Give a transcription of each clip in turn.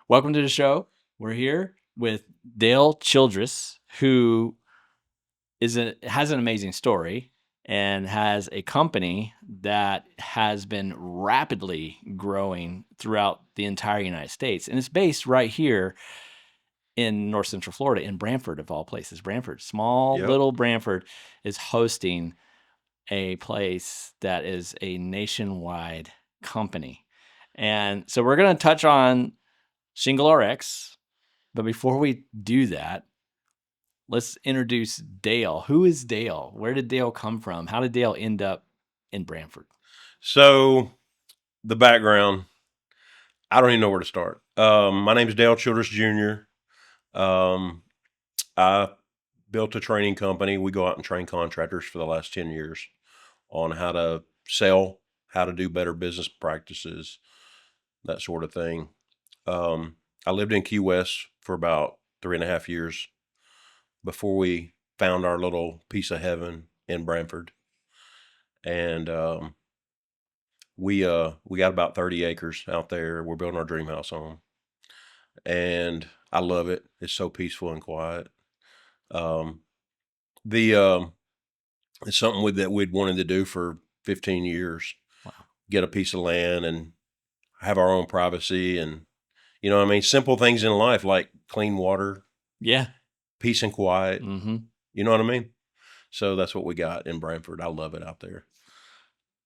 Welcome to the show. We're here with Dale Childress, who has an amazing story and has a company that has been rapidly growing throughout the entire United States. And it's based right here in North Central Florida, in Brantford, of all places. Brantford, small Yep. little Brantford, is hosting a place that is a nationwide company. And so we're going to touch on Shingle RX. But before we do that, let's introduce Dale. Who is Dale? Where did Dale come from? How did Dale end up in Brantford? So the background, I don't even know where to start. My name is Dale Childress Jr. I built a training company. We go out and train contractors for the last 10 years on how to sell, how to do better business practices, that sort of thing. I lived in Key West for about 3.5 years before we found our little piece of heaven in Brantford. And we got about 30 acres out there. We're building our dream house on, and I love it. It's so peaceful and quiet. Um, the It's something that we'd wanted to do for 15 years. Wow. Get a piece of land and have our own privacy, and what I mean, simple things in life like clean water, Yeah. peace and quiet. Mm-hmm. You know what I mean? So that's what we got in Brantford. I love it out there.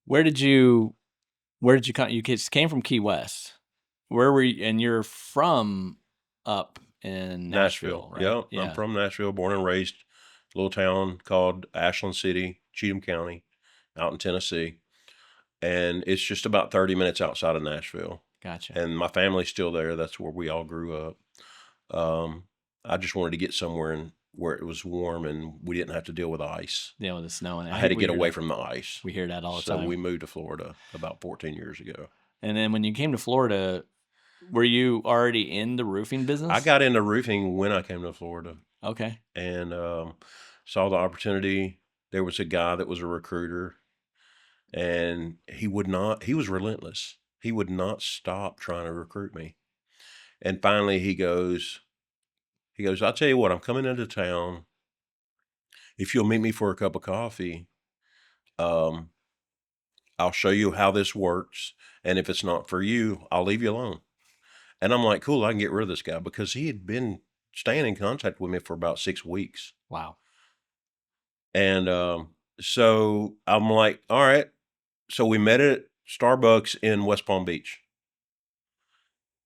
Where did you come? You kids came from Key West. Where were you? And you're from up in Nashville, right? Yeah, I'm from Nashville, born and raised. A little town called Ashland City, Cheatham County, out in Tennessee. And it's just about 30 minutes outside of Nashville. Gotcha. And my family's still there. That's where we all grew up. I just wanted to get somewhere where it was warm and we didn't have to deal with ice. Yeah, with the snow. And I had to get away from the ice. We hear that all the So time. we moved to Florida about 14 years ago. And then when you came to Florida, were you already in the roofing business? I got into roofing when I came to Florida. Okay. And saw the opportunity. There was a guy that was a recruiter, and he was relentless. He would not stop trying to recruit me. And finally he goes, I'll tell you what, I'm coming into town. If you'll meet me for a cup of coffee, I'll show you how this works. And if it's not for you, I'll leave you alone. And I'm like, cool, I can get rid of this guy, because he had been staying in contact with me for about 6 weeks. Wow. And so I'm like, all right. So we met at Starbucks in West Palm Beach.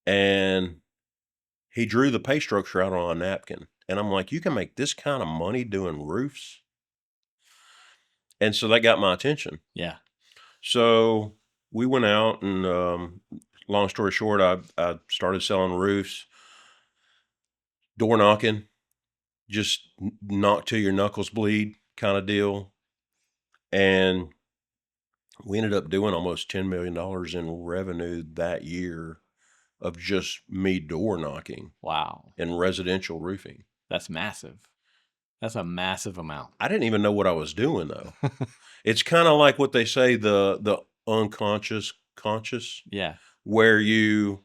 And he drew the pay structure out on a napkin. And I'm like, you can make this kind of money doing roofs? And so that got my attention. Yeah. So we went out and, long story short, I started selling roofs, door knocking, just knock till your knuckles bleed kind of deal. And we ended up doing almost $10 million in revenue that year of just me door knocking. Wow. In residential roofing. That's massive. That's a massive amount. I didn't even know what I was doing, though. It's kind of like what they say, the unconscious conscious. Yeah. Where you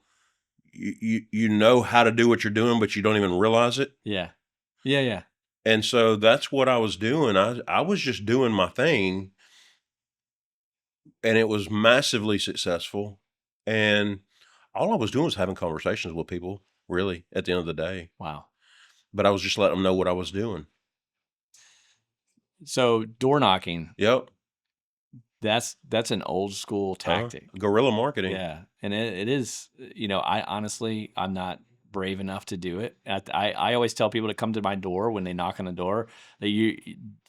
know how to do what you're doing, but you don't even realize it. Yeah. Yeah, yeah. And so that's what I was doing. I was just doing my thing, and it was massively successful. And all I was doing was having conversations with people, really, at the end of the day. Wow. But I was just letting them know what I was doing. So door knocking. Yep. That's an old school tactic. Guerrilla marketing. Yeah. And it is, I'm not brave enough to do it. I always tell people to come to my door when they knock on the door that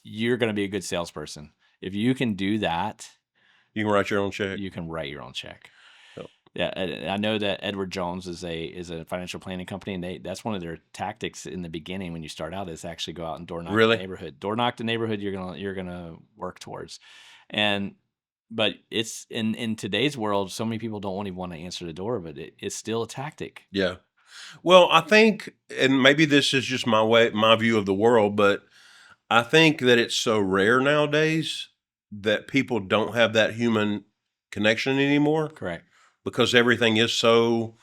you're going to be a good salesperson. If you can do that, you can write your own check. You can write your own check. Yep. Yeah, I know that Edward Jones is a financial planning company, and that's one of their tactics in the beginning when you start out is actually go out and door knock the neighborhood. Door knock the neighborhood you're gonna work towards, but it's in today's world, so many people don't even want to answer the door, but it's still a tactic. Yeah. Well, I think, and maybe this is just my view of the world, but I think that it's so rare nowadays that people don't have that human connection anymore. Correct. Because everything is so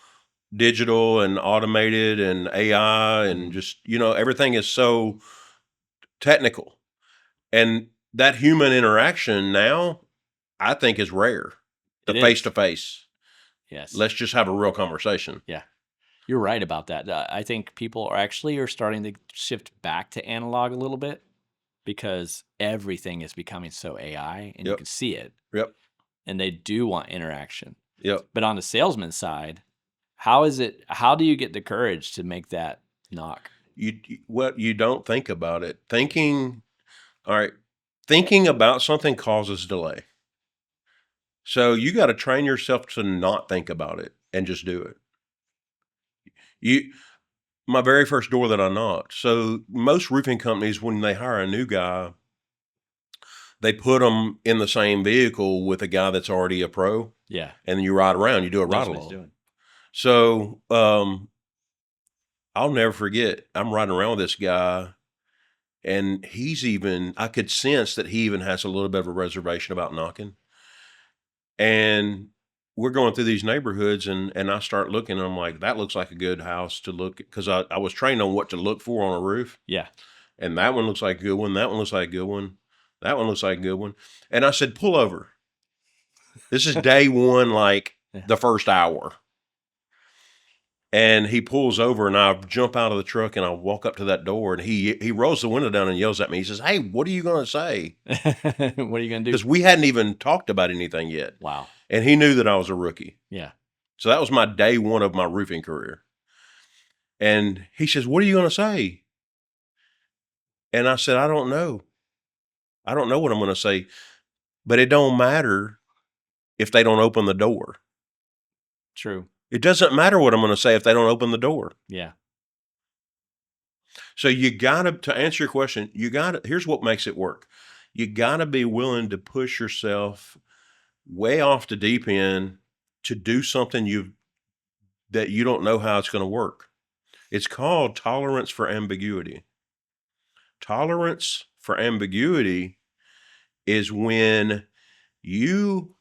digital and automated and AI and just, everything is so technical. And that human interaction now, I think, is rare. The It face is. to face. Yes. Let's just have a real conversation. Yeah. You're right about that. I think people are starting to shift back to analog a little bit because everything is becoming so AI and you Yep. can see it, Yep. and they do want interaction. Yep. But on the salesman side, how do you get the courage to make that knock? You don't think about it. All right, thinking about something causes delay. So you got to train yourself to not think about it and just do it. My very first door that I knocked. So most roofing companies, when they hire a new guy, they put them in the same vehicle with a guy that's already a pro, Yeah. and then you ride around. You do a ride Knows what he's along. doing. So I'll never forget. I'm riding around with this guy, and I could sense that he even has a little bit of a reservation about knocking. And we're going through these neighborhoods, and I start looking, and I'm like, that looks like a good house to look at, because I was trained on what to look for on a roof. Yeah. And that one looks like a good one. That one looks like a good one. That one looks like a good one. And I said, pull over. This is day one, like Yeah. the first hour. And he pulls over, and I jump out of the truck, and I walk up to that door, and he rolls the window down and yells at me. He says, "Hey, what are you going to say?" What are you going to do? Because we hadn't even talked about anything yet. Wow. And he knew that I was a rookie. Yeah. So that was my day one of my roofing career. And he says, "What are you going to say?" And I said, "I don't know. I don't know what I'm going to say, but it don't matter if they don't open the door. True. It doesn't matter what I'm going to say if they don't open the door." Yeah. So to answer your question, here's what makes it work. You gotta be willing to push yourself way off the deep end to do something that you don't know how it's going to work. It's called tolerance for ambiguity. Tolerance for ambiguity is when you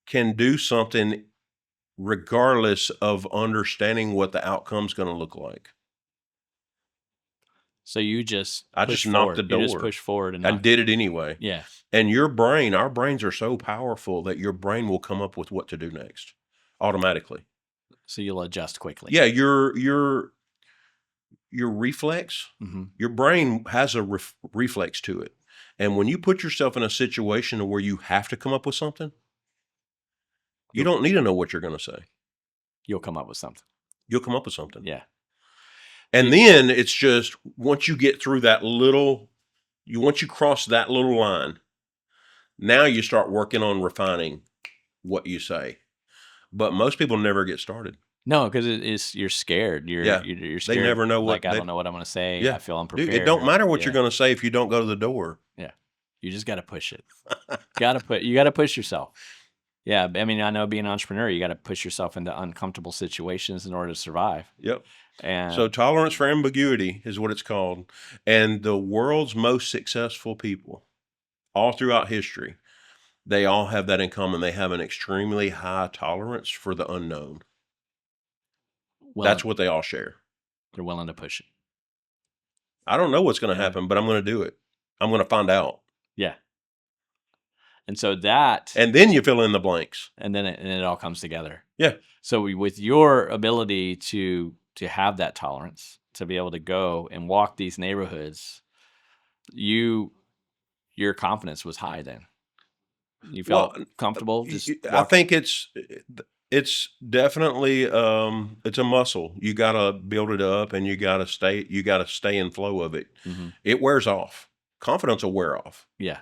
can do something regardless of understanding what the outcome's going to look like. So you just I push just knocked the forward. You just door push forward and and knock. did it anyway. Yeah. And our brains are so powerful that your brain will come up with what to do next automatically. So you'll adjust quickly. Yeah, your reflex, Mm-hmm. your brain has a reflex to it. And when you put yourself in a situation where you have to come up with something, you don't need to know what you're going to say. You'll come up with something. You'll come up with something. Yeah. And then it's just once you get through once you cross that little line, now you start working on refining what you say. But most people never get started. No, because you're scared. You're scared. They never know I don't know what I'm going to say. Yeah. I feel Dude, unprepared. it don't matter what Yeah. you're going to say if you don't go to the door. Yeah. You just got to push it. You got to push yourself. Yeah. I mean, I know being an entrepreneur, you got to push yourself into uncomfortable situations in order to survive. Yep. And So tolerance for ambiguity is what it's called. And the world's most successful people all throughout history, they all have that in common. They have an extremely high tolerance for the unknown. That's what they all share. They're willing to push it. I don't know what's going to happen, but I'm going to do it. I'm going to find out. Yeah. And so that, and then you fill in the blanks. And then it all comes together. Yeah. So with your ability to have that tolerance, to be able to go and walk these neighborhoods, your confidence was high then. You felt comfortable just walking? I think it's definitely it's a muscle. You got to build it up, and you got to stay in flow of it. Mm-hmm. It wears off. Confidence will wear off. Yeah.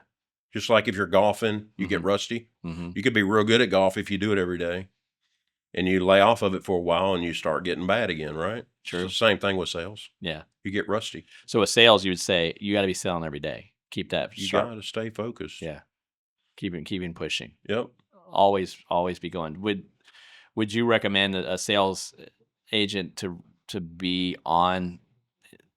Just like if you're golfing, you get rusty. Mm-hmm. You could be real good at golf if you do it every day, and you lay off of it for a while, and you start getting bad again, right? True. It's the same thing with sales. Yeah. You get rusty. So with sales, you would say you got to be selling every day. Keep that sharp. You got to stay focused. Yeah. Keeping pushing. Yep. Always be going. Would you recommend a sales agent to be on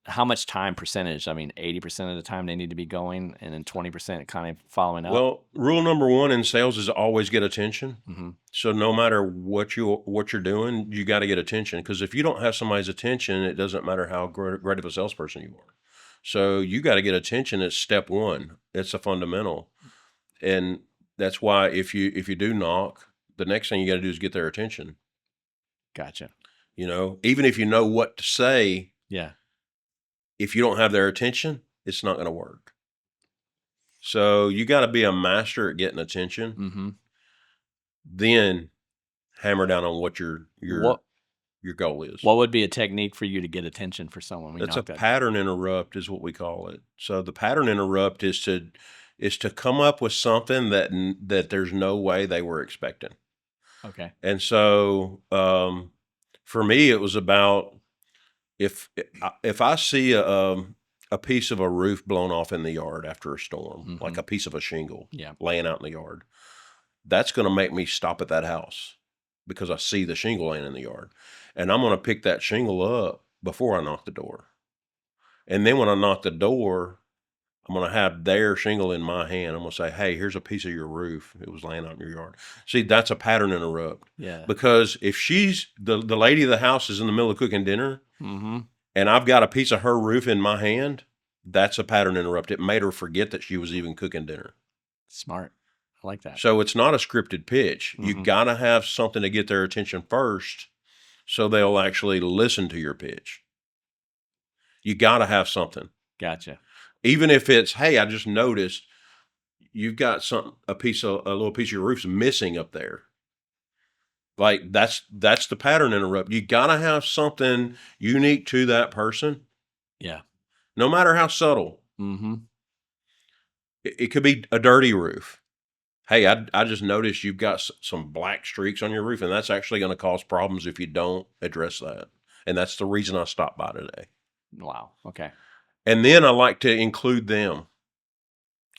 how much time percentage? I mean, 80% of the time they need to be going, and then 20% kind of following up. Well, rule number one in sales is always get attention. Mm-hmm. So no matter what you're doing, you got to get attention, because if you don't have somebody's attention, it doesn't matter how great of a salesperson you are. So you got to get attention. It's step one. It's a fundamental, and that's why if you do knock, the next thing you got to do is get their attention. Gotcha. You know, even if you know what to say, Yeah. if you don't have their attention, it's not going to work. So you got to be a master at getting attention. Mm-hmm. Then hammer down on what your goal is. What would be a technique for you to get attention for someone? It's a pattern interrupt is what we call it. So the pattern interrupt is to come up with something that there's no way they were expecting. Okay. And so for me, it was about if I see a piece of a roof blown off in the yard after a storm, Mm-hmm. like a piece of a shingle Yeah. laying out in the yard, that's going to make me stop at that house because I see the shingle laying in the yard. And I'm going to pick that shingle up before I knock the door. And then when I knock the door, I'm going to have their shingle in my hand. I'm going to say, hey, here's a piece of your roof. It was laying out in your yard. See, that's a pattern interrupt. Yeah. Because if she's, the lady of the house is in the middle of cooking dinner, Mm-hmm. and I've got a piece of her roof in my hand, that's a pattern interrupt. It made her forget that she was even cooking dinner. Smart. I like that. So it's not a scripted pitch. Mm-hmm. You got to have something to get their attention first, so they'll actually listen to your pitch. You got to have something. Gotcha. Even if it's, hey, I just noticed you've got a little piece of your roof's missing up there. Like that's the pattern interrupt. You got to have something unique to that person. Yeah. No matter how subtle. Mm-hmm. It could be a dirty roof. Hey, I just noticed you've got some black streaks on your roof, and that's actually going to cause problems if you don't address that. And that's the reason I stopped by today. Wow. Okay. And then I like to include them.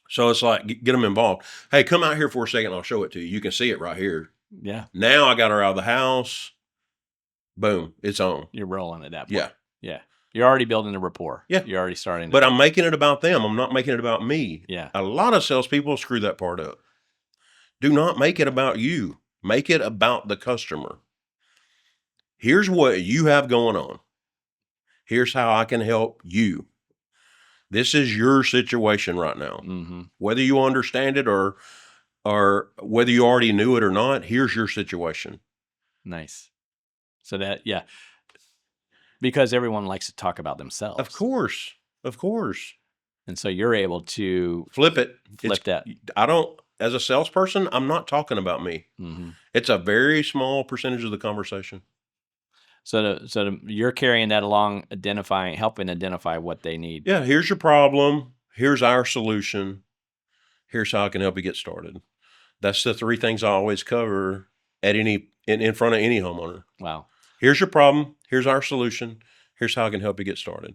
So it's like, get them involved. Hey, come out here for a second. I'll show it to you. You can see it right here. Yeah. Now I got her out of the house. Boom. It's on. You're rolling at that point. Yeah. Yeah. You're already building a rapport. Yeah. You're already starting. But I'm making it about them. I'm not making it about me. Yeah. A lot of salespeople screw that part up. Do not make it about you. Make it about the customer. Here's what you have going on. Here's how I can help you. This is your situation right now. Mm-hmm. Whether you understand it or whether you already knew it or not, here's your situation. Nice. So that, yeah. Because everyone likes to talk about themselves. Of course. Of course. And so you're able to flip it. That. As a salesperson, I'm not talking about me. Mm-hmm. It's a very small percentage of the conversation. So you're carrying that along, helping identify what they need. Yeah, here's your problem. Here's our solution. Here's how I can help you get started. That's the three things I always cover at in front of any homeowner. Wow. Here's your problem. Here's our solution. Here's how I can help you get started.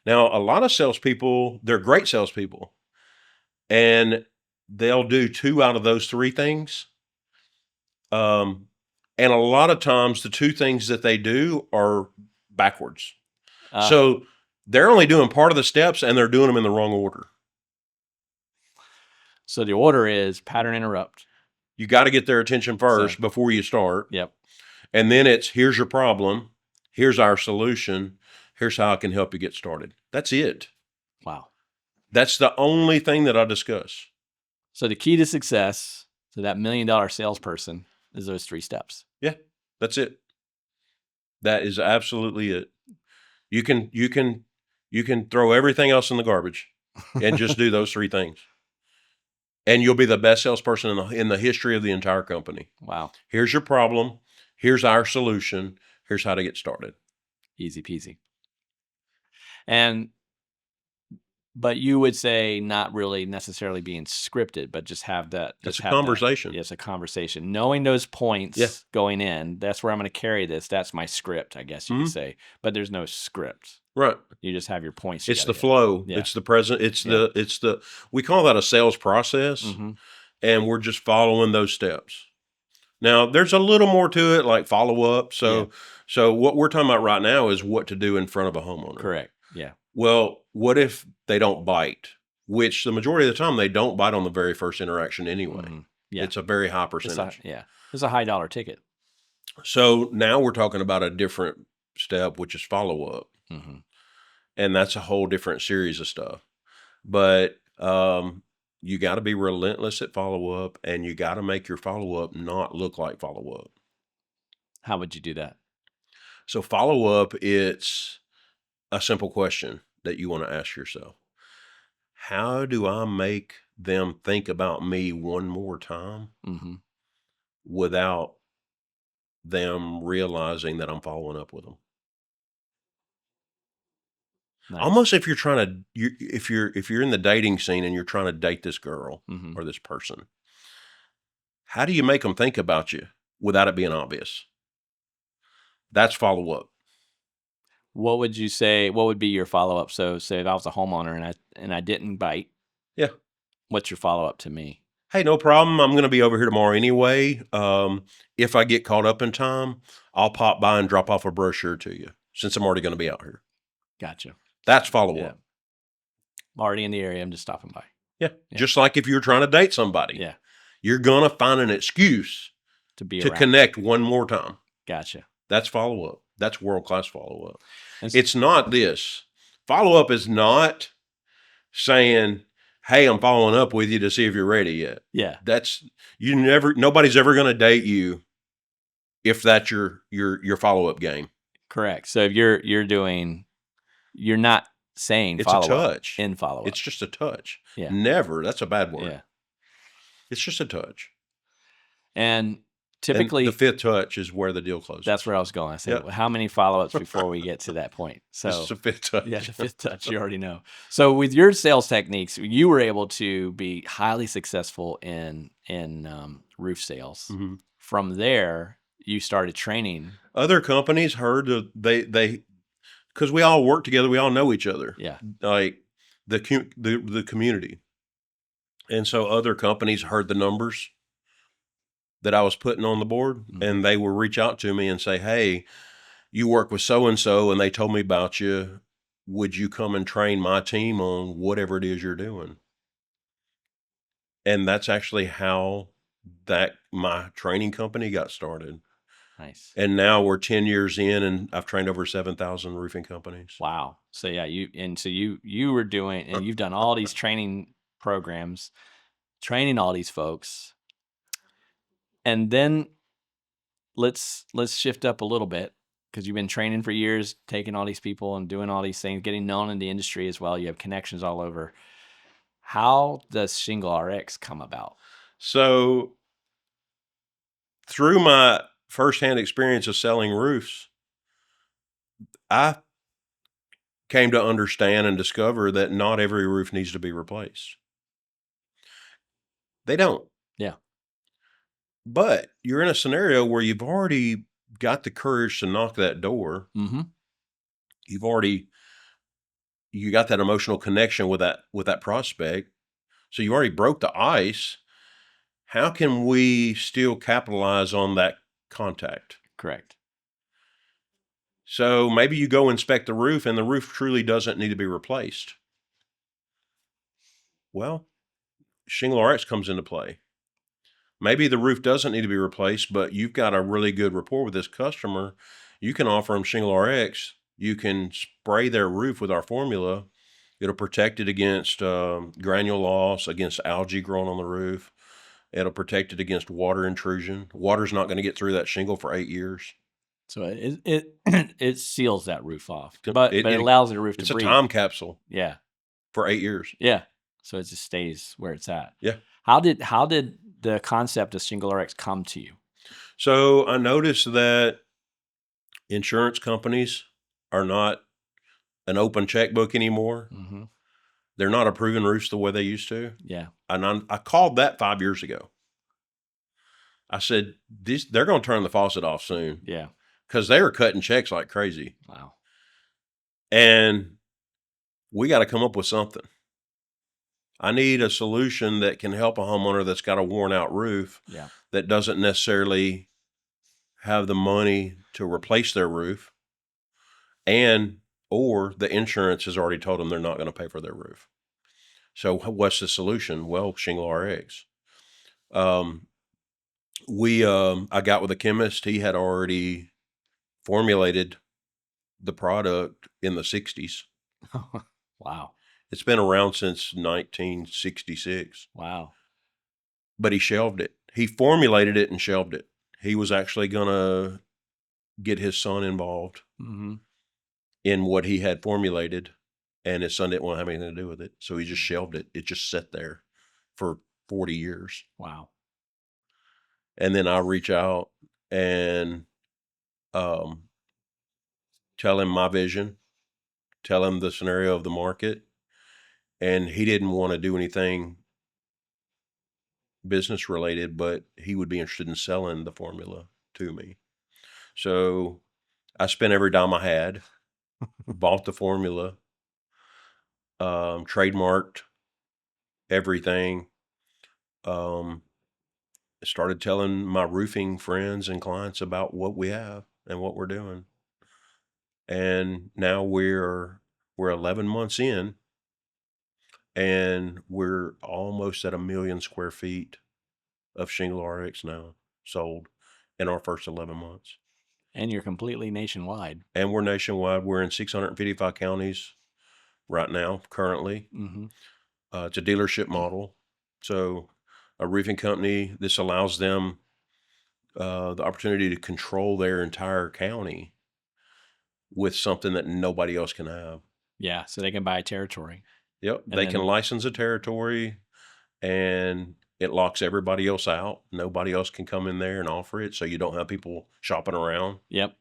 Now, a lot of salespeople, they're great salespeople, and they'll do two out of those three things. And a lot of times the two things that they do are backwards. So they're only doing part of the steps, and they're doing them in the wrong order. So the order is pattern interrupt. You got to get their attention first before you start. Yep. And then it's, here's your problem. Here's our solution. Here's how I can help you get started. That's it. Wow. That's the only thing that I discuss. So the key to success to that $1 million salesperson is those three steps. Yeah, that's it. That is absolutely it. You can throw everything else in the garbage and just do those three things. And you'll be the best salesperson in the history of the entire company. Wow. Here's your problem. Here's our solution. Here's how to get started. Easy peasy. But you would say not really necessarily being scripted, but just have that. It's a conversation. It's a conversation. Knowing those points going in, that's where I'm going to carry this. That's my script, I guess you could say. But there's no script. Right. You just have your points. It's the flow. Yeah. It's the present. We call that a sales process. Mm-hmm. And we're just following those steps. Now, there's a little more to it, like follow up. So what we're talking about right now is what to do in front of a homeowner. Correct. Yeah. Well, what if they don't bite? Which the majority of the time they don't bite on the very first interaction anyway. Yeah. It's a very high It's percentage. it's a high dollar ticket. So now we're talking about a different step, which is follow up. Mm-hmm. And that's a whole different series of stuff. But you got to be relentless at follow up, and you got to make your follow up not look like follow up. How would you do that? So follow up, it's a simple question that you want to ask yourself. How do I make them think about me one more time Mm-hmm. without them realizing that I'm following up with them? Nice. Almost if you're trying to, if you're in the dating scene and you're trying to date this girl Mm-hmm. or this person, how do you make them think about you without it being obvious? That's follow up. What would you say? What would be your follow up? So, say if I was a homeowner and I didn't bite, Yeah. what's your follow up to me? Hey, no problem. I'm going to be over here tomorrow anyway. If I get caught up in time, I'll pop by and drop off a brochure to you since I'm already going to be out here. Gotcha. That's follow Yeah. up. I'm already in the area. I'm just stopping by. Yeah. Just like if you're trying to date somebody. Yeah. You're going to find an excuse to connect one more time. Gotcha. That's follow up. That's world-class follow up. It's not this. Follow up is not saying, hey, I'm following up with you to see if you're ready yet. Yeah. Nobody's ever going to date you if that's your follow-up game. Correct. So if you're not saying it's follow a up touch. in follow up. It's just a touch. Yeah. Never. That's a bad word. Yeah. It's just a touch. And typically the fifth touch is where the deal closes. That's where I was going. I said, well, how many follow-ups before we get to that point? So this is the fifth touch. Yeah, the fifth touch, you already know. So with your sales techniques, you were able to be highly successful in roof sales. Mm-hmm. From there, you started training. Other companies heard they because we all work together, we all know each other. Yeah, like the community, and so other companies heard the numbers that I was putting on the board, and they will reach out to me and say, hey, you work with so-and-so, and they told me about you. Would you come and train my team on whatever it is you're doing? And that's actually how my training company got started. Nice. And now we're 10 years in, and I've trained over 7,000 roofing companies. Wow. So yeah, you were doing, and you've done all these training programs, training all these folks. And then let's shift up a little bit, because you've been training for years, taking all these people and doing all these things, getting known in the industry as well. You have connections all over. How does Shingle RX come about? So through my firsthand experience of selling roofs, I came to understand and discover that not every roof needs to be replaced. They don't. Yeah. But you're in a scenario where you've already got the courage to knock that door. Mm-hmm. You got that emotional connection with that prospect. So you already broke the ice. How can we still capitalize on that contact? Correct. So maybe you go inspect the roof and the roof truly doesn't need to be replaced. Well, Shingle RX comes into play. Maybe the roof doesn't need to be replaced, but you've got a really good rapport with this customer. You can offer them Shingle RX. You can spray their roof with our formula. It'll protect it against granule loss, against algae growing on the roof. It'll protect it against water intrusion. Water's not going to get through that shingle for 8 years. So it seals that roof off, but it allows the roof to breathe. It's a time capsule. Yeah. For 8 years. Yeah. So it just stays where it's at. Yeah. How did the concept of Shingle RX come to you? So I noticed that insurance companies are not an open checkbook anymore. Mm-hmm. They're not approving roofs the way they used to. Yeah. And I called that 5 years ago. I said, they're going to turn the faucet off soon. Yeah. Because they were cutting checks like crazy. Wow. And we got to come up with something. I need a solution that can help a homeowner that's got a worn out roof. Yeah. That doesn't necessarily have the money to replace their roof and or the insurance has already told them they're not going to pay for their roof. So what's the solution? Well, Shingle RX. Um, I got with a chemist. He had already formulated the product in the 60s. Wow. It's been around since 1966, Wow. but he shelved it. He formulated it and shelved it. He was actually going to get his son involved Mm-hmm. in what he had formulated, and his son didn't want to have anything to do with it. So he just shelved it. It just sat there for 40 years. Wow. And then I reach out and tell him my vision, tell him the scenario of the market. And he didn't want to do anything business related, but he would be interested in selling the formula to me. So I spent every dime I had, bought the formula, trademarked everything, started telling my roofing friends and clients about what we have and what we're doing. And now we're 11 months in, and we're almost at 1,000,000 square feet of Shingle RX now sold in our first 11 months. And you're completely nationwide. And we're nationwide. We're in 655 counties right now, currently. Mm-hmm. It's a dealership model. So a roofing company, this allows them the opportunity to control their entire county with something that nobody else can have. Yeah, so they can buy a territory. Yep. And They can then- license a territory, and it locks everybody else out. Nobody else can come in there and offer it. So you don't have people shopping around. Yep.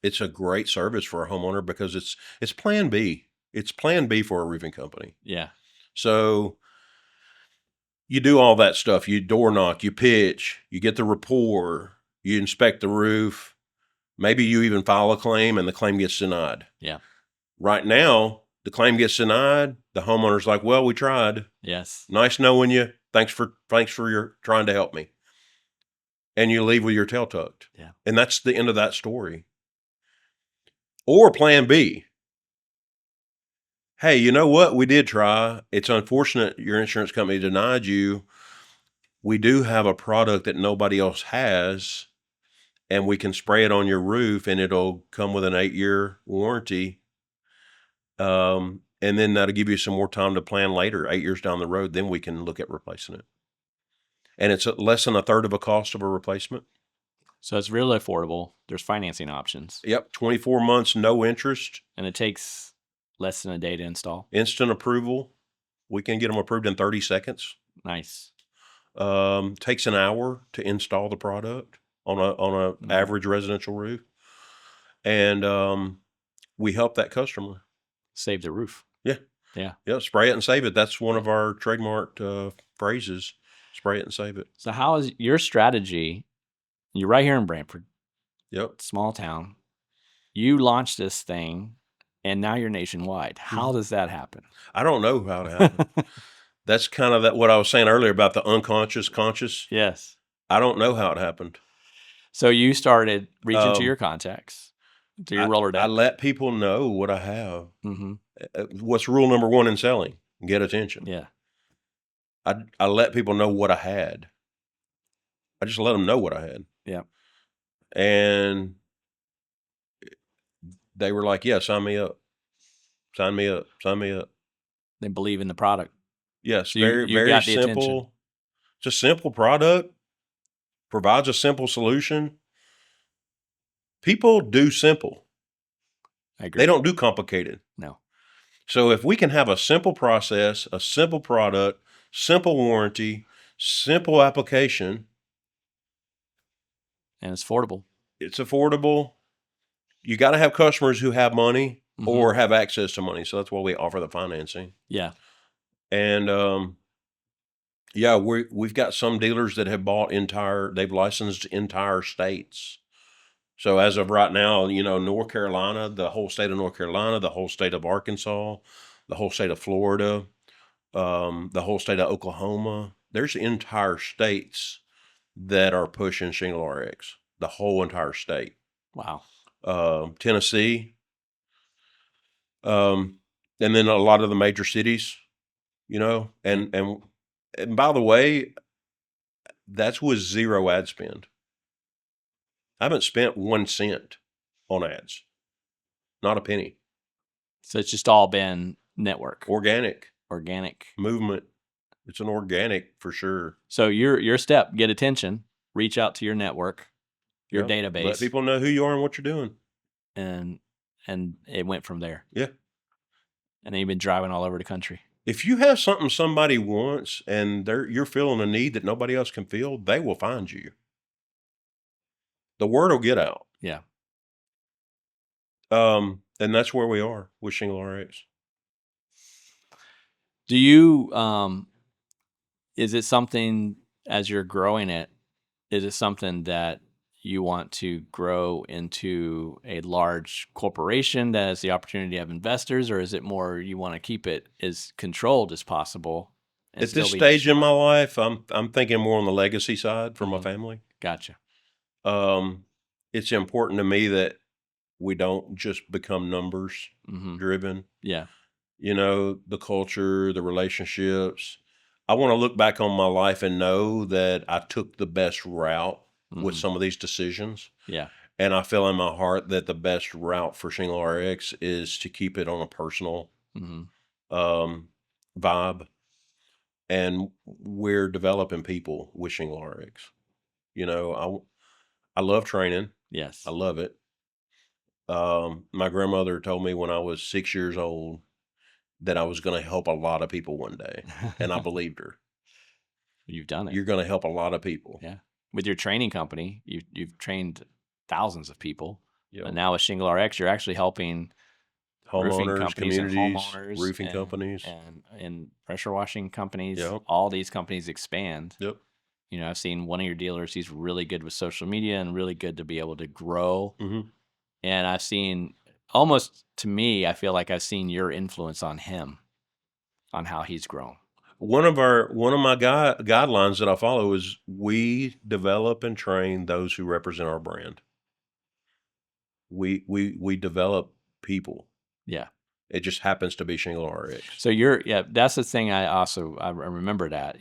It's a great service for a homeowner because it's plan B. It's plan B for a roofing company. Yeah. So you do all that stuff. You door knock, you pitch, you get the rapport, you inspect the roof. Maybe you even file a claim and the claim gets denied. Yeah. Right now, the claim gets denied. The homeowner's like, well, we tried. Yes. Nice knowing you. Thanks for your trying to help me. And you leave with your tail tucked. Yeah. And that's the end of that story. Or plan B. Hey, you know what? We did try. It's unfortunate your insurance company denied you. We do have a product that nobody else has, and we can spray it on your roof, and it'll come with an 8-year warranty. And then that'll give you some more time to plan later, 8 years down the road. Then we can look at replacing it. And it's less than a third of a cost of a replacement. So it's really affordable. There's financing options. Yep. 24 months, no interest. And it takes less than a day to install. Instant approval. We can get them approved in 30 seconds. Nice. Takes an hour to install the product on a average residential roof. And we help that customer. Save the roof. Yeah. Yeah. Yeah. Spray it and save it. That's one of our trademarked phrases. Spray it and save it. So how is your strategy? You're right here in Brantford. Yep. Small town. You launched this thing, and now you're nationwide. How does that happen? I don't know how it happened. That's kind of what I was saying earlier about the unconscious, conscious. Yes. I don't know how it happened. So you started reaching to your contacts, to your Rolodex. I let people know what I have. Mm-hmm. What's rule number 1 in selling? Get attention. Yeah. I let people know what I had. I just let them know what I had. Yeah. And they were like, yeah, sign me up. Sign me up. Sign me up. They believe in the product. Yes. So very, you very got the simple. attention. It's a simple product. Provides a simple solution. People do simple. I agree. They don't do complicated. No. So if we can have a simple process, a simple product, simple warranty, simple application, And it's affordable. it's affordable. You got to have customers who have money Mm-hmm. or have access to money. So that's why we offer the financing. Yeah. And yeah, we've got some dealers that have they've licensed entire states. So as of right now, North Carolina, the whole state of North Carolina, the whole state of Arkansas, the whole state of Florida, the whole state of Oklahoma, there's entire states that are pushing Shingle RX, the whole entire state. Wow. Tennessee, and then a lot of the major cities, and by the way, that's with zero ad spend. I haven't spent 1 cent on ads, not a penny. So it's just all been network, Organic organic. movement. It's an organic for sure. So your step, get attention, reach out to your network, your Yeah. database, Let people know who you are and what you're doing. and it went from there. Yeah. And then you've been driving all over the country. If you have something somebody wants and you're feeling a need that nobody else can feel, they will find you. The word will get out. Yeah. And that's where we are with Shingle RX. Do you is it something, as you're growing it, is it something that you want to grow into a large corporation that has the opportunity to have investors, or is it more you want to keep it as controlled as possible? And At still this be stage in my life, I'm thinking more on the legacy side for my family. Gotcha. It's important to me that we don't just become numbers Mm-hmm. driven. Yeah. The culture, the relationships. I want to look back on my life and know that I took the best route with some of these decisions. Yeah. And I feel in my heart that the best route for Shingle RX is to keep it on a personal vibe. And we're developing people with Shingle RX. I love training. Yes. I love it. My grandmother told me when I was 6 years old that I was going to help a lot of people one day, and I believed her. You've done it. You're going to help a lot of people. Yeah. With your training company, you've trained thousands of people. Yep. And now with Shingle RX, you're actually helping roofing Homeowners, companies and communities, homeowners, roofing companies. and pressure washing companies. Yep. All these companies expand. Yep. I've seen one of your dealers, he's really good with social media and really good to be able to grow. Mm-hmm. And I've seen, almost to me, I feel like I've seen your influence on him, on how he's grown. One of my guidelines that I follow is we develop and train those who represent our brand. We develop people. Yeah. It just happens to be Shingle RX. So that's the thing. I remember that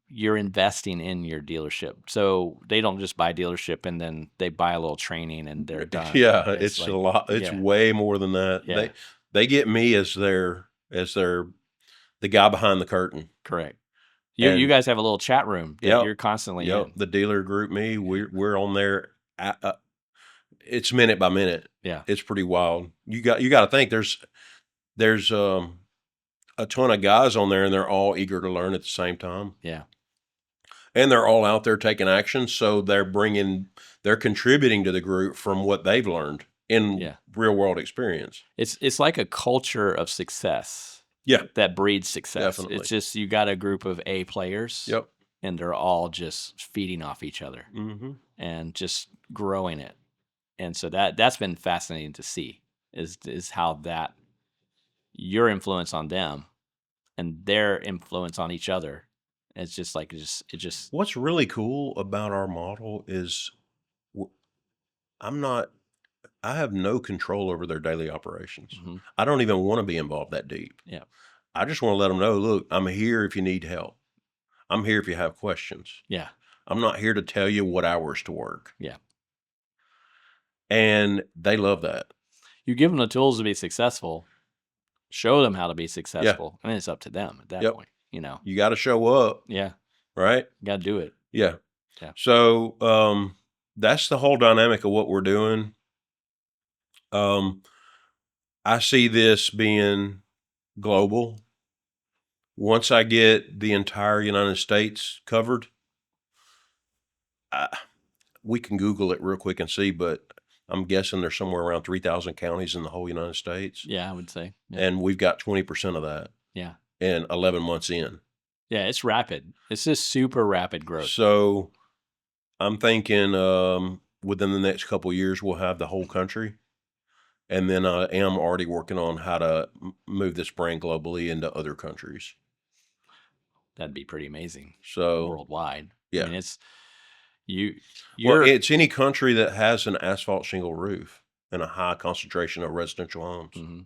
you're investing in your dealership. So they don't just buy dealership and then they buy a little training and they're done. Yeah, it's like, a lot. It's way more than that. Yeah. They get me as the guy behind the curtain. Correct. You guys have a little chat room that you're constantly in. The dealer group me, we're on there. It's minute by minute. Yeah, it's pretty wild. You got to think there's a ton of guys on there, and they're all eager to learn at the same time. Yeah, and they're all out there taking action, so they're contributing to the group from what they've learned in real world experience. It's like a culture of success. Yeah, that breeds success. Definitely. It's just you got a group of A players. Yep. And they're all just feeding off each other and just growing it. And so that's been fascinating to see is how that your influence on them and their influence on each other. It's just like it just. What's really cool about our model is I have no control over their daily operations. Mm-hmm. I don't even want to be involved that deep. Yeah. I just want to let them know, look, I'm here if you need help. I'm here if you have questions. Yeah. I'm not here to tell you what hours to work. Yeah. And they love that. You give them the tools to be successful, show them how to be successful, and it's up to them at that point. You got to show up. Yeah. Right? You got to do it. Yeah. Yeah. So that's the whole dynamic of what we're doing. I see this being global. Once I get the entire United States covered, we can Google it real quick and see, but I'm guessing there's somewhere around 3,000 counties in the whole United States. Yeah, I would say. Yeah. And we've got 20% of that. Yeah. And 11 months in. Yeah, it's rapid. It's just super rapid growth. So I'm thinking within the next couple of years, we'll have the whole country. And then I am already working on how to move this brand globally into other countries. That'd be pretty amazing. So worldwide. Yeah. I mean, Well, Well, you're it's any country that has an asphalt shingle roof and a high concentration of residential homes. hmm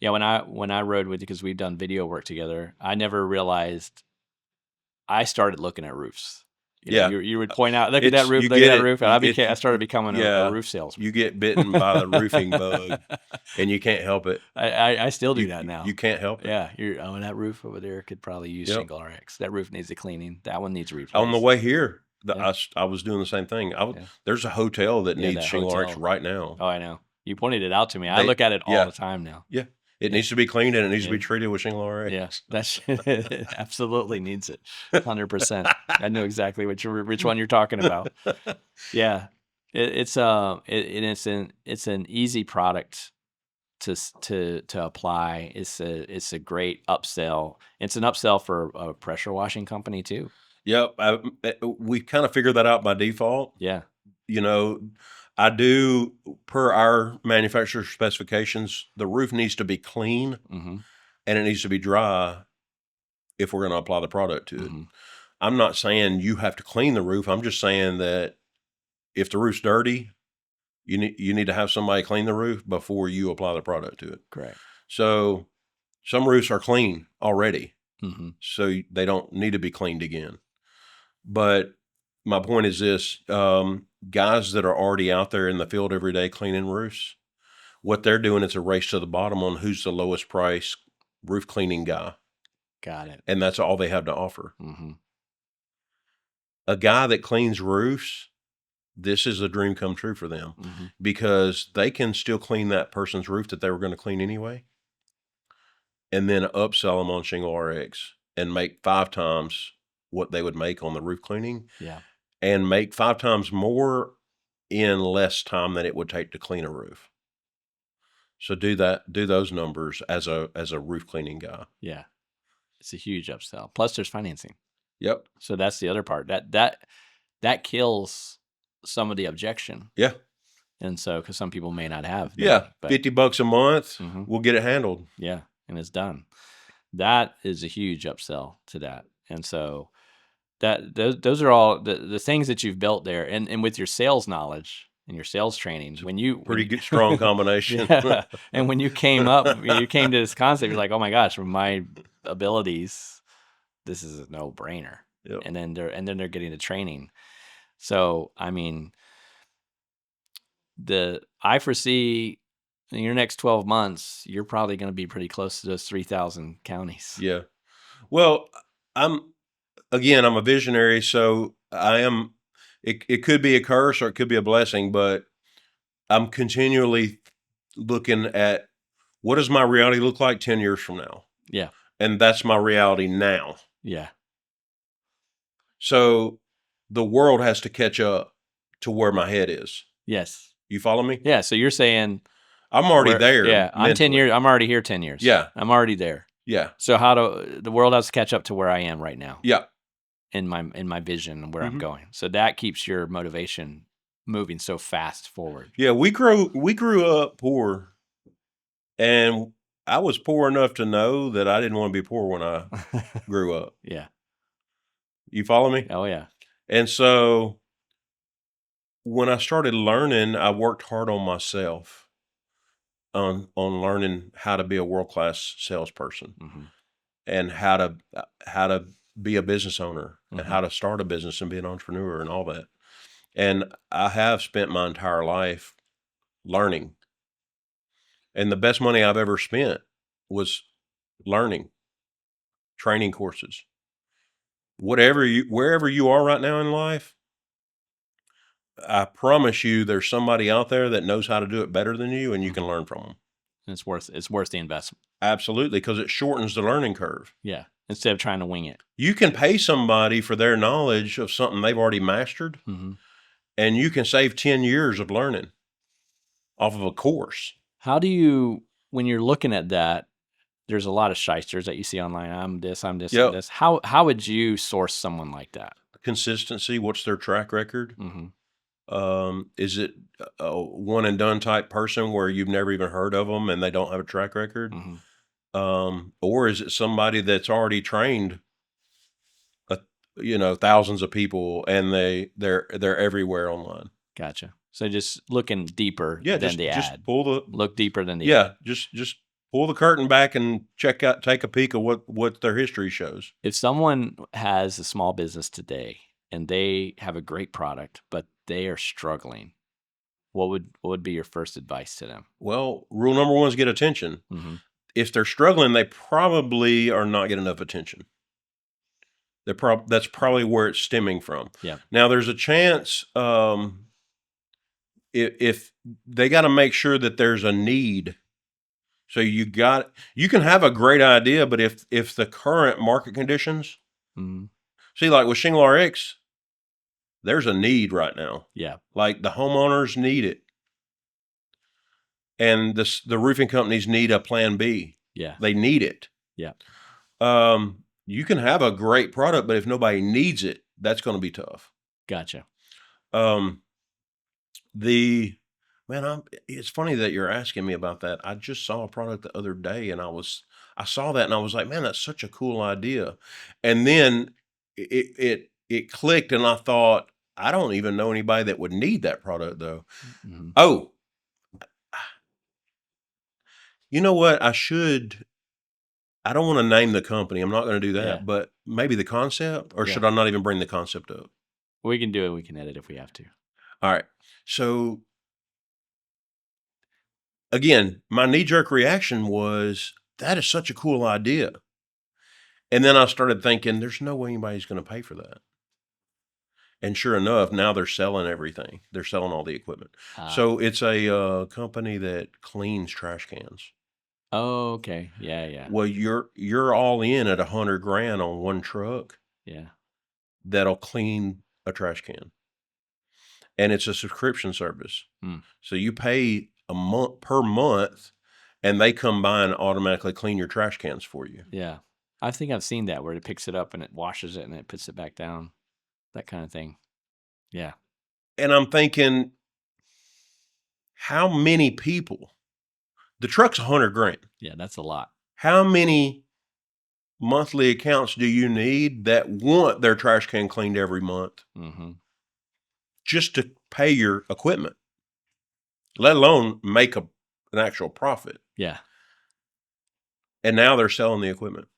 Yeah, when I rode with you, because we've done video work together, I never realized I started looking at roofs. Yeah. You would point out, It's you look at get that it. roof, and I started becoming a Yeah, roof salesman. you get bitten by the roofing bug, and you can't help it. I still do that You now. can't help it. Yeah, that roof over there could probably use Yep. Shingle RX. That roof needs a cleaning. That one needs On the replaced. way here, Yeah. I was doing the same thing. Yeah. There's a hotel that Yeah, needs that shingle RX hotel. right now. Oh, I know. You pointed it out to me. I They look at it all yeah, the time now. yeah. It Yeah. needs to be cleaned and it needs to be Yeah. treated with shingle RX. Yeah, that's it absolutely needs it. 100%. I know exactly which one you're talking about. Yeah. It's an easy product to apply. It's a great upsell. It's an upsell for a pressure washing company too. Yep. We kind of figured that out by default. Yeah. You know, I do, per our manufacturer specifications, the roof needs to be clean Mhm. and it needs to be dry if we're going to apply the product to it. Mhm. I'm not saying you have to clean the roof. I'm just saying that if the roof's dirty, you need to have somebody clean the roof before you apply the product to it. Correct. So some roofs are clean already, Mhm. so they don't need to be cleaned again. But my point is this, guys that are already out there in the field every day cleaning roofs, what they're doing is a race to the bottom on who's the lowest price roof cleaning guy. Got it. And that's all they have to offer. Mhm. A guy that cleans roofs, this is a dream come true for them Mhm. because they can still clean that person's roof that they were going to clean anyway, and then upsell them on Shingle RX and make 5 times what they would make on the roof cleaning Yeah. and make 5 times more in less time than it would take to clean a roof. So do those numbers as a roof cleaning guy. Yeah. It's a huge upsell. Plus there's financing. Yep. So that's the other part. That kills some of the objection. Yeah. And so, because some people may not have the Yeah. money, but $50 a month, Mhm. we'll get it handled. yeah, and it's done. That is a huge upsell to that. And so those are all the things that you've built there, and with your sales knowledge and your sales training, Pretty good, strong combination. yeah, and when you came to this concept, you're like, oh my gosh, from my abilities, this is a no brainer. Yep. And then they're getting the training. So I mean, I foresee in your next 12 months, you're probably going to be pretty close to those 3,000 counties. Yeah. Well, I'm a visionary, so I am. It could be a curse or it could be a blessing, but I'm continually looking at what does my reality look like 10 years from now, Yeah. and that's my reality now. Yeah. So the world has to catch up to where my head is. Yes. You follow me? Yeah. So you're saying I'm already there. Yeah. I'm 10 mentally. years. I'm already here 10 years. Yeah. I'm already there. Yeah. So the world has to catch up to where I am right now Yeah. in my vision and where I'm Mhm. going. So that keeps your motivation moving so fast forward. Yeah. We grew up poor, and I was poor enough to know that I didn't want to be poor when I grew up. Yeah. You follow me? Oh yeah. And so when I started learning, I worked hard on myself on learning how to be a world-class salesperson hmm and how to be a business owner and Mhm. how to start a business and be an entrepreneur and all that. And I have spent my entire life learning. And the best money I've ever spent was learning, training courses. Wherever you are right now in life, I promise you there's somebody out there that knows how to do it better than you, and you can learn from them. It's worth the investment. Absolutely, because it shortens the learning curve. Yeah. Instead of trying to wing it. You can pay somebody for their knowledge of something they've already mastered, Mm-hmm. and you can save 10 years of learning off of a course. How do you, when you're looking at that, there's a lot of shysters that you see online. I'm this, I'm Yep. I'm this. How would you source someone like that? Consistency, what's their track record? Mm-hmm. Is it a one and done type person where you've never even heard of them and they don't have a track record? Mm-hmm. Or is it somebody that's already trained thousands of people, and they're everywhere online. Gotcha. So just looking deeper Yeah, than the just ad. pull the Look deeper than the yeah, ad. just pull the curtain back and take a peek of what their history shows. If someone has a small business today and they have a great product, but they are struggling, what would be your first advice to them? Well, rule number one is get attention. Mm-hmm. If they're struggling, they probably are not getting enough attention. That's probably where it's stemming from. Yeah. Now, there's a chance if they got to make sure that there's a need. So you can have a great idea, but if the current market conditions, Mm-hmm. see, like with Shingle RX, there's a need right now. Yeah. Like the homeowners need it, and the roofing companies need a plan B. Yeah. They need it. Yeah. You can have a great product, but if nobody needs it, that's going to be tough. Gotcha. It's funny that you're asking me about that. I just saw a product the other day, and I saw that and I was like, man, that's such a cool idea. And then it clicked, and I thought, I don't even know anybody that would need that product though. Mm-hmm. Oh, you know what? I don't want to name the company. I'm not going to do that, Yeah. but maybe the concept, or Yeah. should I not even bring the concept up? We can do it. We can edit if we have to. All right. So again, my knee-jerk reaction was, that is such a cool idea. And then I started thinking, there's no way anybody's going to pay for that. And sure enough, now they're selling everything. They're selling all the equipment. So it's a company that cleans trash cans. Oh, okay. Yeah, yeah. Well, you're all in at $100,000 on one truck. Yeah. That'll clean a trash can. And it's a subscription service. So you pay a month per month, and they come by and automatically clean your trash cans for you. Yeah. I think I've seen that where it picks it up and it washes it and it puts it back down. That kind of thing. Yeah. And I'm thinking, how many people? The truck's $100,000. Yeah, that's a lot. How many monthly accounts do you need that want their trash can cleaned every month? Mm-hmm. Just to pay your equipment, let alone make an actual profit. Yeah. And now they're selling the equipment.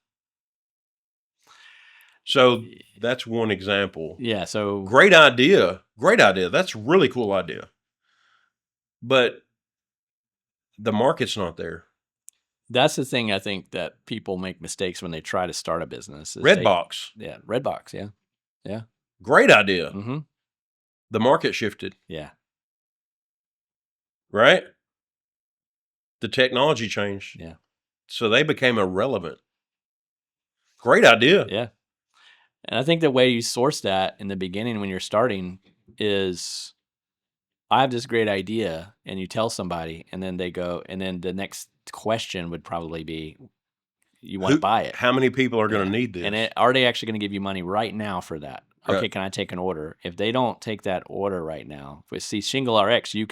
So that's one example. Yeah. So great idea. That's a really cool idea. But the market's not there. That's the thing I think that people make mistakes when they try to start a business. Redbox. Yeah. Redbox. Yeah. Yeah. Great idea. Mm-hmm. The market shifted. Yeah. Right? The technology changed. Yeah. So they became irrelevant. Great idea. Yeah. And I think the way you source that in the beginning when you're starting is, I have this great idea, and you tell somebody, and then they go, and then the next question would probably be, you want to buy it. How many people are going to need this? And are they actually going to give you money right now for that? Okay, can I take an order? If they don't take that order right now, if we see Shingle RX, you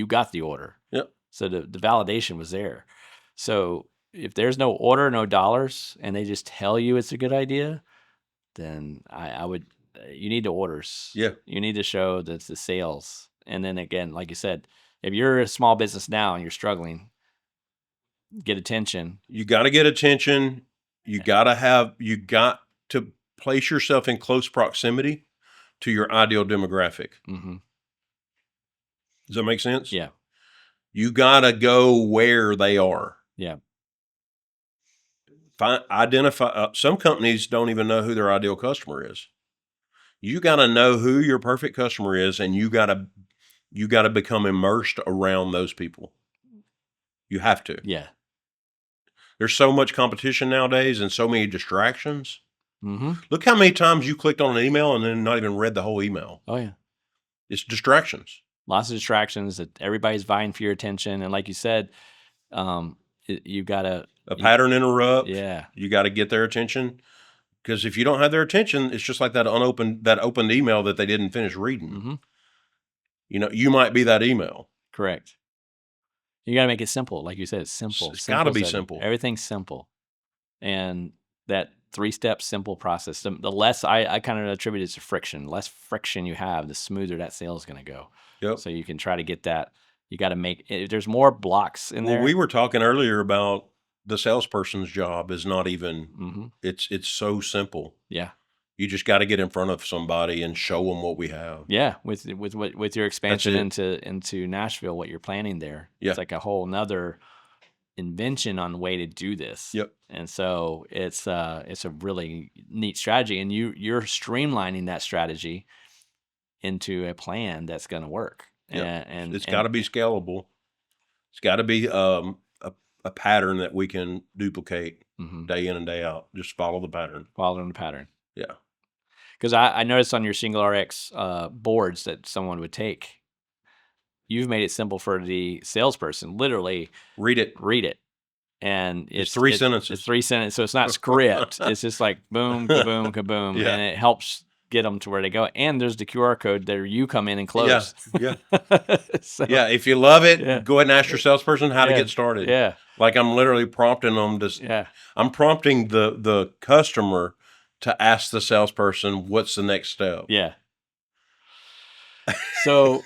got the order. Yep. So the validation was there. So if there's no order, no dollars, and they just tell you it's a good idea, then I would, you need the orders. Yeah. You need to show that's the sales. And then again, like you said, if you're a small business now and you're struggling, get attention. You got to get attention. You got to place yourself in close proximity to your ideal demographic. Mm-hmm. Does that make sense? Yeah. You got to go where they are. Yeah. Identify. Some companies don't even know who their ideal customer is. You got to know who your perfect customer is, and you got to become immersed around those people. You have to. Yeah. There's so much competition nowadays and so many distractions. Mm-hmm. Look how many times you clicked on an email and then not even read the whole email. Oh, yeah. It's distractions. Lots of distractions that everybody's vying for your attention. And like you said, you got to... A pattern interrupt. Yeah. You got to get their attention. Because if you don't have their attention, it's just like that opened email that they didn't finish reading. Mm-hmm. You might be that email. Correct. You got to make it simple. Like you said, it's simple. It's got to be simple. Everything's simple. And that 3-step simple process. The less I kind of attribute it to friction. The less friction you have, the smoother that sale is going to go. Yep. So you can try to get that. You got to make. There's more blocks in Well, there. we were talking earlier about the salesperson's job is not even. It's so simple. Yeah. You just got to get in front of somebody and show them what we have. Yeah, with your expansion into Nashville, what you're planning there, Yeah. it's like a whole nother invention on the way to do this. Yep. And so it's a really neat strategy, and you're streamlining that strategy into a plan that's going to work. Yep. And it's got to be scalable. It's got to be a pattern that we can duplicate day in and day out. Just follow the pattern. Following the pattern. Yeah. Because I noticed on your Shingle RX boards that someone would take, you've made it simple for the salesperson. Literally, read it, and it's 3 sentences. It's 3 sentences, so it's not script. It's just like boom, kaboom, kaboom, Yeah. and it helps get them to where they go. And there's the QR code there. You come in and close. Yeah. So, yeah. If you love it, go ahead and ask your salesperson how to get started. Yeah. Like I'm literally prompting them I'm prompting the customer to ask the salesperson, what's the next step? Yeah. So,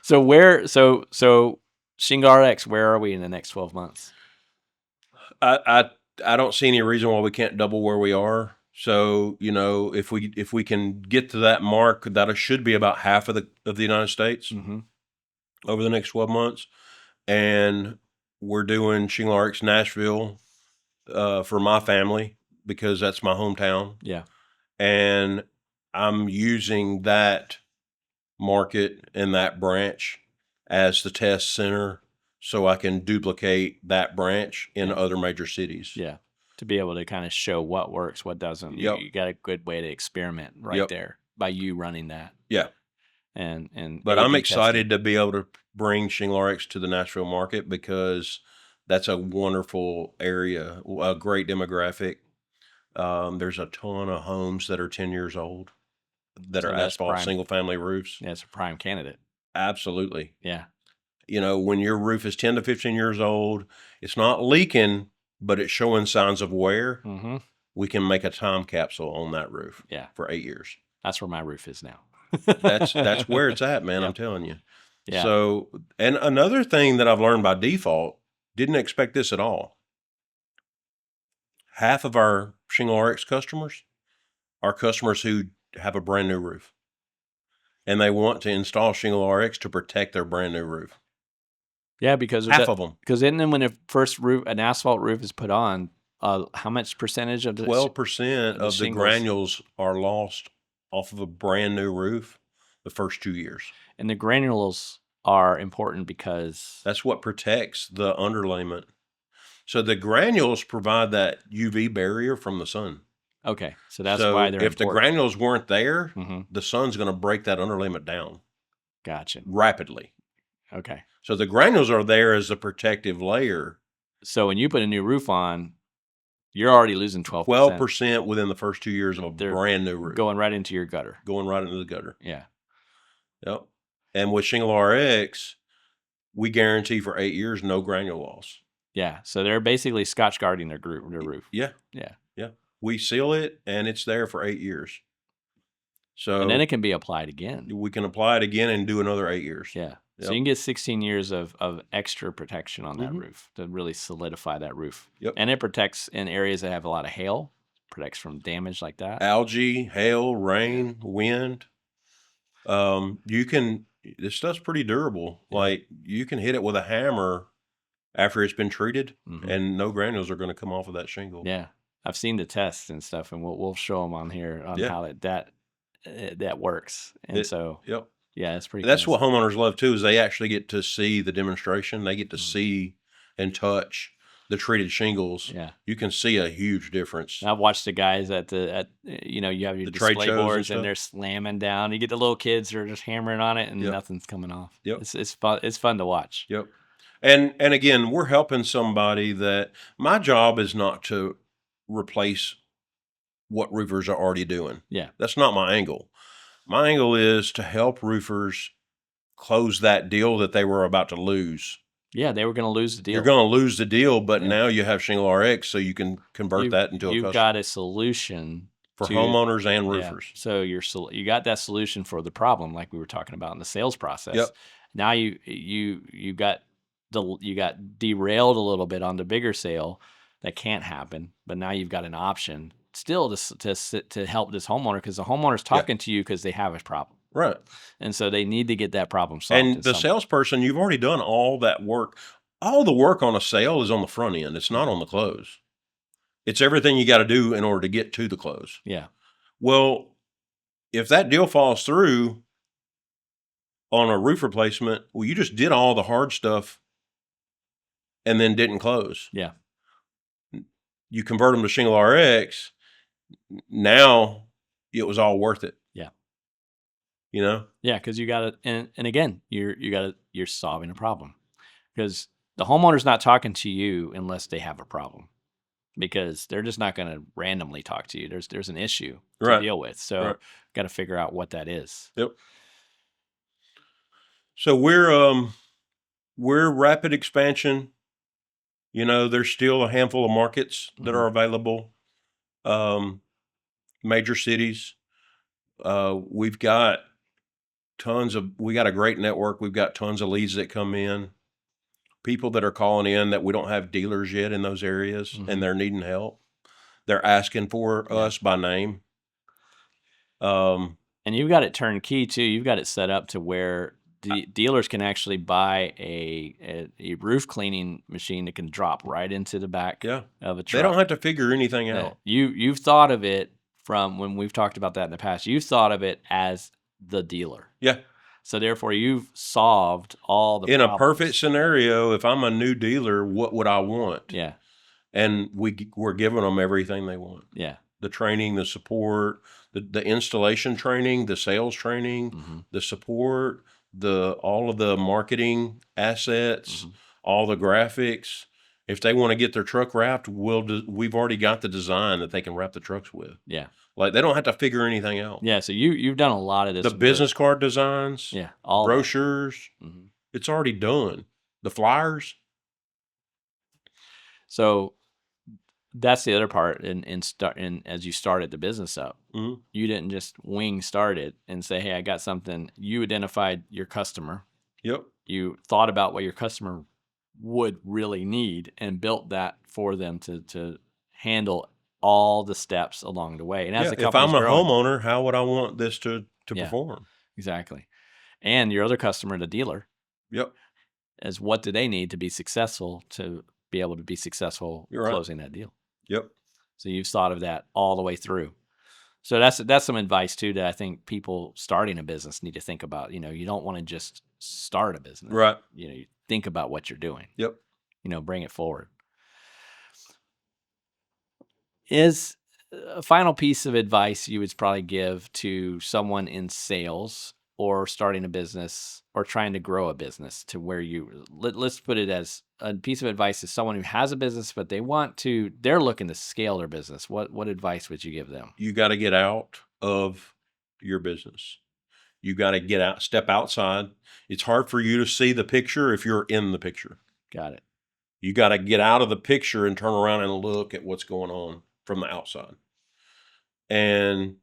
so Shingle RX, where are we in the next 12 months? I don't see any reason why we can't double where we are. So, if we can get to that mark, that should be about half of the United States over the next 12 months. And we're doing Shingle RX Nashville for my family because that's my hometown. Yeah. And I'm using that market and that branch as the test center so I can duplicate that branch in other major cities. Yeah. To be able to kind of show what works, what doesn't. Yep. You got a good way to experiment right there by you running that. Yeah. But I'm excited to be able to bring Shingle RX to the Nashville market because that's a wonderful area, a great demographic. There's a ton of homes that are 10 years old that are asphalt single family roofs. Yeah, it's a prime candidate. Absolutely. Yeah. When your roof is 10 to 15 years old, it's not leaking, but it's showing signs of wear. We can make a time capsule on that roof for 8 years. That's where my roof is now. That's where it's at, man. I'm telling you. Yeah. So, and another thing that I've learned by default, didn't expect this at all. Half of our Shingle RX customers are customers who have a brand new roof. And they want to install Shingle RX to protect their brand new roof. Yeah, because half of them. Because then when an asphalt roof is put on, how much percentage of the 12% of the granules are lost off of a brand new roof the first 2 years. And the granules are important because that's what protects the underlayment. So the granules provide that UV barrier from the sun. Okay, so that's why they're if important. the granules weren't there, the sun's going to break that underlayment down. Gotcha. Rapidly. Okay. So the granules are there as a protective layer. So when you put a new roof on, you're already losing 12%. 12% within the first 2 years of a brand new roof. Going right into your gutter. Going right into the gutter. Yeah. Yep. And with Shingle RX, we guarantee for 8 years no granule loss. Yeah. So they're basically Scotch guarding their roof. Yeah. Yeah. Yeah. We seal it and it's there for 8 years. So and then it can be applied again. We can apply it again and do another 8 years. Yeah. So you can get 16 years of extra protection on that roof to really solidify that roof. Yep. And it protects in areas that have a lot of hail, protects from damage like that. Algae, hail, rain, wind. This stuff's pretty durable. Yeah. Like you can hit it with a hammer after it's been treated and no granules are going to come off of that shingle. Yeah. I've seen the tests and stuff and we'll show them on here on how that works. And Yep. Yeah, it's pretty. That's what homeowners love too, is they actually get to see the demonstration. They get to see and touch the treated shingles. Yeah, you can see a huge difference. I've watched the guys you have your display boards and they're slamming down. You get the little kids who are just hammering on it and nothing's coming off. Yep, it's fun. It's fun to watch. Yep, and again, we're helping somebody that my job is not to replace what roofers are already doing. Yeah, that's not my angle. My angle is to help roofers close that deal that they were about to lose Yeah, they were going to lose the You're deal. going to lose the deal, but Yeah. now you have Shingle RX, so you can convert that into a You've customer got a solution for to homeowners and yeah. roofers. So you got that solution for the problem, like we were talking about in the sales process. Yep. Now you got you got derailed a little bit on the bigger sale that can't happen, but now you've got an option still to help this homeowner, because the homeowner's Yeah. talking to you because they have a problem, Right. and so they need to get that problem solved. And the salesperson, you've already done all that work. All the work on a sale is on the front end. It's not on the close. It's everything you got to do in order to get to the close. Yeah. Well, if that deal falls through on a roof replacement, well, you just did all the hard stuff and then didn't close. Yeah. You convert them to Shingle RX. Now it was all worth it. Yeah. You know? Yeah, because you got to, and again, you're solving a problem, because the homeowner's not talking to you unless they have a problem, because they're just not going to randomly talk to you. There's an issue to Right. deal with, so Right. got to figure out what that is. Yep. So we're rapid expansion. You know, there's still a handful of markets that are available. Major cities. We've got we got a great network. We've got tons of leads that come in. People that are calling in that we don't have dealers yet in those areas, and they're needing help. They're asking for us by name. And you've got it turnkey too. You've got it set up to where the dealers can actually buy a roof cleaning machine that can drop right into the back of a truck. They don't have to figure anything out. You've thought of it, from when we've talked about that in the past, you've thought of it as the dealer. Yeah. So therefore, you've solved all the In problems. a perfect scenario, if I'm a new dealer, what would I want? Yeah. And we're giving them everything they want. Yeah. The training, the support, the installation training, the sales training, the support, all of the marketing assets, all the graphics. If they want to get their truck wrapped, we've already got the design that they can wrap the trucks with. Yeah. Like, they don't have to figure anything out. Yeah. So you've done a lot of this. The business card designs, all brochures, it's already done. The flyers. So that's the other part. And as you started the business up, you didn't just wing start it and say, "Hey, I got something." You identified your customer. Yep. You thought about what your customer would really need and built that for them to handle all the steps along the way. And as the if I'm company's a growing, homeowner, how would I want this to perform? Exactly. And your other customer, the dealer, Yep. is what do they need to be successful, to be able to be successful closing that deal. Yep. So you've thought of that all the way through. So that's some advice too that I think people starting a business need to think about. You know, you don't want to just start a business. Right. You know, you think about what you're doing. Yep. You know, bring it forward. Is a final piece of advice you would probably give to someone in sales or starting a business or trying to grow a business, to where let's put it as a piece of advice to someone who has a business, but they're looking to scale their business. What advice would you give them? You got to get out of your business. You got to get out, step outside. It's hard for you to see the picture if you're in the picture. Got it. You got to get out of the picture and turn around and look at what's going on from the outside. And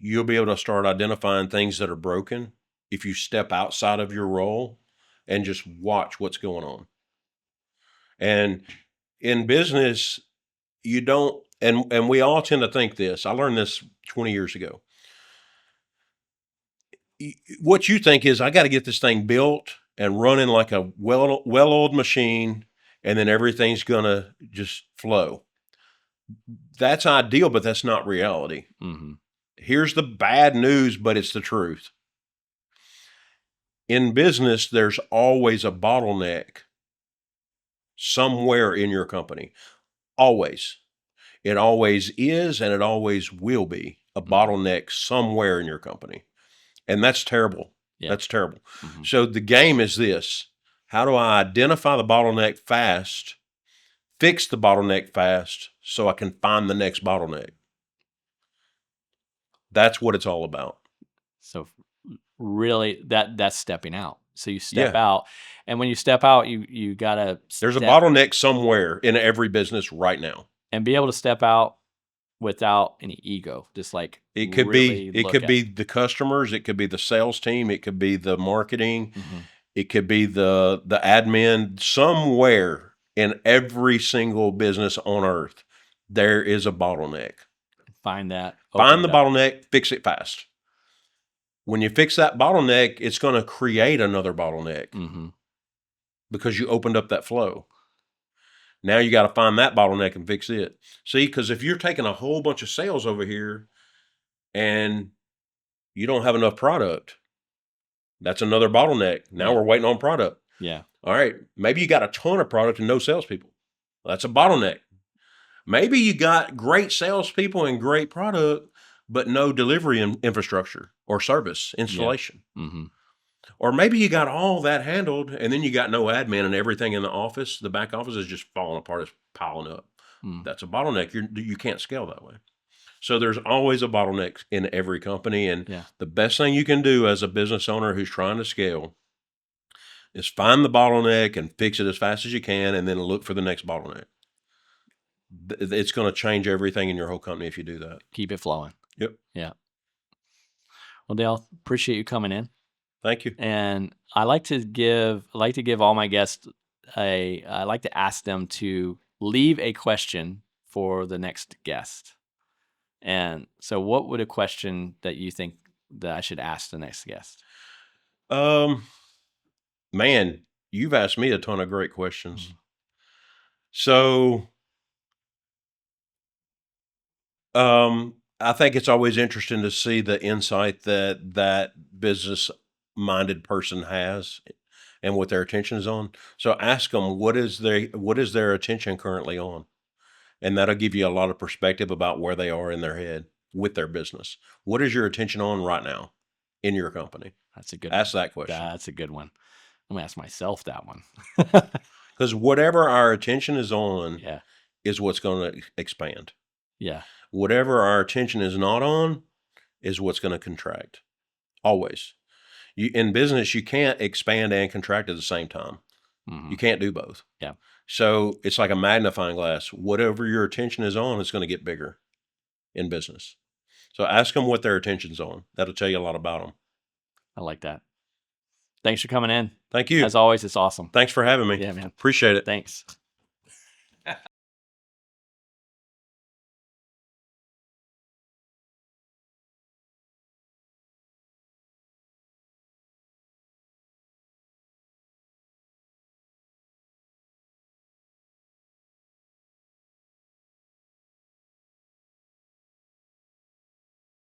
you'll be able to start identifying things that are broken if you step outside of your role and just watch what's going on. And in business, you don't, and we all tend to think this. I learned this 20 years ago. What you think is, I got to get this thing built and running like a well-oiled machine, and then everything's going to just flow. That's ideal, but that's not reality. Here's the bad news, but it's the truth. In business, there's always a bottleneck somewhere in your company. Always. It always is, and it always will be a bottleneck somewhere in your company. And that's terrible. Yeah. That's terrible. So the game is this: how do I identify the bottleneck fast, fix the bottleneck fast, so I can find the next bottleneck? That's what it's all about. So really, that's stepping out. So you step out, And when you step out, you gotta There's a step bottleneck somewhere in every business right now. and be able to step out without any ego. Just like It could really look at. be the customers, it could be the sales team, it could be the marketing, Mhm. it could be the admin. Somewhere in every single business on earth, there is a bottleneck. Find that. Find the Open it up. bottleneck, fix it fast. When you fix that bottleneck, it's going to create another bottleneck Mhm. because you opened up that flow. Now you got to find that bottleneck and fix it. See, because if you're taking a whole bunch of sales over here and you don't have enough product, that's another bottleneck. Now Yeah. we're waiting on product. Yeah. All right. Maybe you got a ton of product and no salespeople. That's a bottleneck. Maybe you got great salespeople and great product, but no delivery infrastructure or service installation. Mhm. Or maybe you got all that handled and then you got no admin and everything in the office, the back office is just falling apart, it's piling up. Mm. That's a bottleneck. You can't scale that way. So there's always a bottleneck in every company. And Yeah. the best thing you can do as a business owner who's trying to scale is find the bottleneck and fix it as fast as you can and then look for the next bottleneck. It's going to change everything in your whole company if you do that. Keep it flowing. Yep. Yeah. Well, Dale, appreciate you coming in. Thank you. And I like to give all my guests I like to ask them to leave a question for the next guest. And so what would a question that you think that I should ask the next guest? Man, you've asked me a ton of great questions. Mhm. So, I think it's always interesting to see the insight that business-minded person has and what their attention is on. So ask them what is their attention currently on, and that'll give you a lot of perspective about where they are in their head with their business. What is your attention on right now in your company? That's a good Ask one. that question. That's a good one. I'm gonna ask myself that one. Because whatever our attention is on Yeah. is what's going to expand. Yeah. Whatever our attention is not on is what's going to contract. Always. In business, you can't expand and contract at the same time. Mhm. You can't do both. Yeah. So it's like a magnifying glass. Whatever your attention is on, it's going to get bigger in business. So ask them what their attention's on. That'll tell you a lot about them. I like that. Thanks for coming in. Thank you. As always, it's awesome. Thanks for having me. Yeah, man. Appreciate it. Thanks.